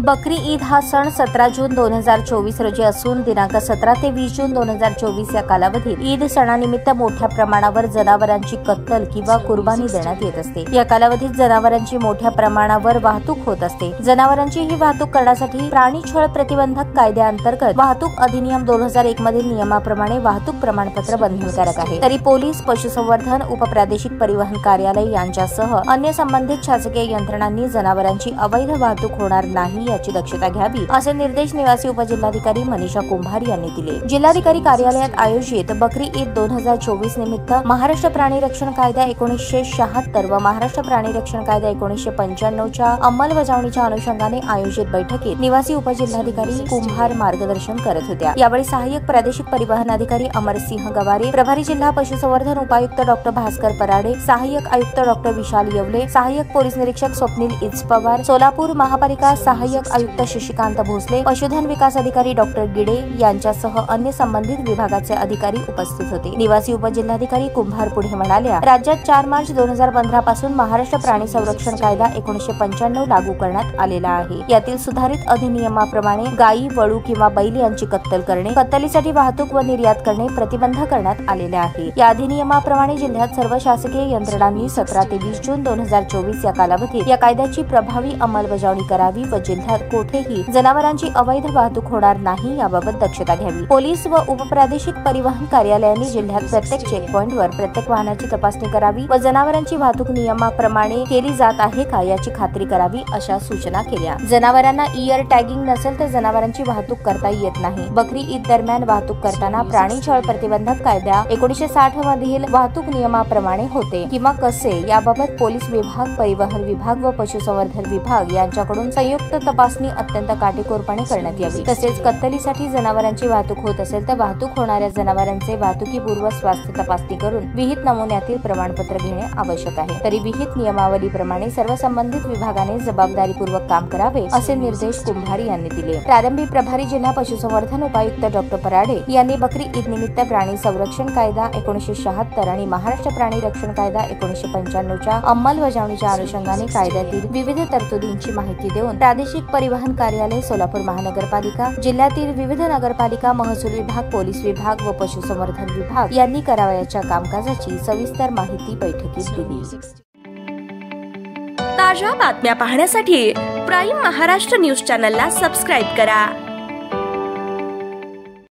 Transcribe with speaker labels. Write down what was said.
Speaker 1: बकरी ईद हा सण 17 जून 2024 रोजी असून दिनांक 17 ते 20 जून 2024 या कालावधीत ईद सणानिमित्त मोठ्या प्रमाणावर जनावरांची कत्तल किंवा कुर्बानी देण्यात येत असते। या कालावधीत जनावरांची मोठ्या प्रमाणावर वाहतूक होत असते। जनावरांची ही वाहतूक करण्यासाठी प्राणी छळ प्रतिबंधक कायद्याअंतर्गत वाहतूक अधिनियम 2001 मधील नियमाप्रमाणे वाहतूक प्रमाणपत्र बंधनकारक आहे। तरी पोलीस, पशुसंवर्धन, उपप्रादेशिक परिवहन कार्यालय यांच्यासह अन्य संबंधित शासकीय यंत्रणांनी जनावरांची अवैध वाहतूक होणार नाही याची दक्षता घ्यावी असे निर्देश निवासी उपजिल्हाधिकारी मनीषा कुंभार यांनी दिले। जिल्हाधिकारी कार्यालयात आयोजित बकरी ईद 2024 निमित्त महाराष्ट्र प्राणी रक्षण कायदा 1976 व महाराष्ट्र प्राणी रक्षण कायदा 1995 च्या अंमलबजावणीच्या अनुषंगाने आयोजित बैठकीत निवासी उपजिल्हाधिकारी कुंभार मार्गदर्शन करत होत्या। यावेळी सहाय्यक प्रादेशिक परिवहन अधिकारी अमरसिंह गवारे, प्रभारी जिल्हा पशुसंवर्धन उपायुक्त डॉ. भास्कर पराडे, सहाय्यक आयुक्त डॉ. विशाल येवले, सहाय्यक पोलीस निरीक्षक स्वप्नील इचपवार, सोलापूर महापालिका सहाय्यक आयुक्त शशिकांत भोसले, पशुधन विकास अधिकारी डॉ. गिडे यांच्यासह अन्य संबंधित विभागाचे अधिकारी उपस्थित होते। निवासी उपजिल्हाधिकारी कुंभार पुढे म्हणाल्या, राज्यात 4 मार्च 2015 पासून महाराष्ट्र प्राणी संरक्षण कायदा 1995 लागू करण्यात आलेला आहे। यातील सुधारित अधिनियमाप्रमाणे गायी, वळू किंवा बैल यांची कत्तल करणे, कत्तलीसाठी वाहतूक व निर्यात करणे प्रतिबंध करण्यात आलेले आहे। या अधिनियमाप्रमाणे जिल्ह्यात सर्व शासकीय यंत्रणांनी 17 ते 20 जून 2024 या कालावधीत या कायद्याची प्रभावी अंमलबजावणी करावी व जिल्ह्यात कोठेही जनावरांची अवैध वाहतूक होणार नाही याबाबत दक्षता घ्यावी। पोलीस व उपप्रादेशिक परिवहन कार्यालयांनी जिल्ह्यात प्रत्येक चेकपॉइंटवर प्रत्येक वाहनाची तपासणी करावी व जनावरांची वाहतूक नियमाप्रमाणे केली जात आहे का याची खात्री करावी अशा सूचना केल्या। जनावरांना इयर टॅगिंग नसेल तर जनावरांची वाहतूक करता येत नाही। बकरी ईद दरम्यान वाहतूक करताना प्राणी छळ प्रतिबंधक कायदा 1960 मधील वाहतूक नियमाप्रमाणे होते किंवा कसे याबाबत पोलीस विभाग, परिवहन विभाग व पशुसंवर्धन विभाग यांच्याकडून संयुक्त तपासणी अत्यंत काटेकोरपणे करण्यात यावी। तसेच कत्तलीसाठी जनावरांची वाहतूक होत असेल तर वाहतूक होणाऱ्या जनावरांचे वाहतुकीपूर्व स्वास्थ्य तपासणी करून विहित नमुन्यातील प्रमाणपत्र घेणे आवश्यक आहे। तरी विहित नियमावलीप्रमाणे सर्व संबंधित विभागाने जबाबदारीपूर्वक काम करावे असे निर्देश कुंभार यांनी दिले। प्रारंभी प्रभारी जिल्हा पशुसंवर्धन उपायुक्त डॉ. पराडे यांनी बकरी ईद निमित्त प्राणी संरक्षण कायदा 1976 आणि महाराष्ट्र प्राणी रक्षण कायदा 1995 च्या अंमलबजावणीच्या अनुषंगाने कायद्यातील विविध तरतुदींची माहिती देऊन प्रादेशिक परिवहन कार्यालय, सोलापूर महानगरपालिका, जिल्ह्यातील विविध नगरपालिका, महसूल विभाग, पोलीस विभाग व पशुसंवर्धन विभाग यांनी करावयाच्या कामकाजाची सविस्तर माहिती बैठकीत दिली।
Speaker 2: ताज्या बातम्या पाहण्यासाठी प्राईम महाराष्ट्र न्यूज चॅनलला सबस्क्राईब करा।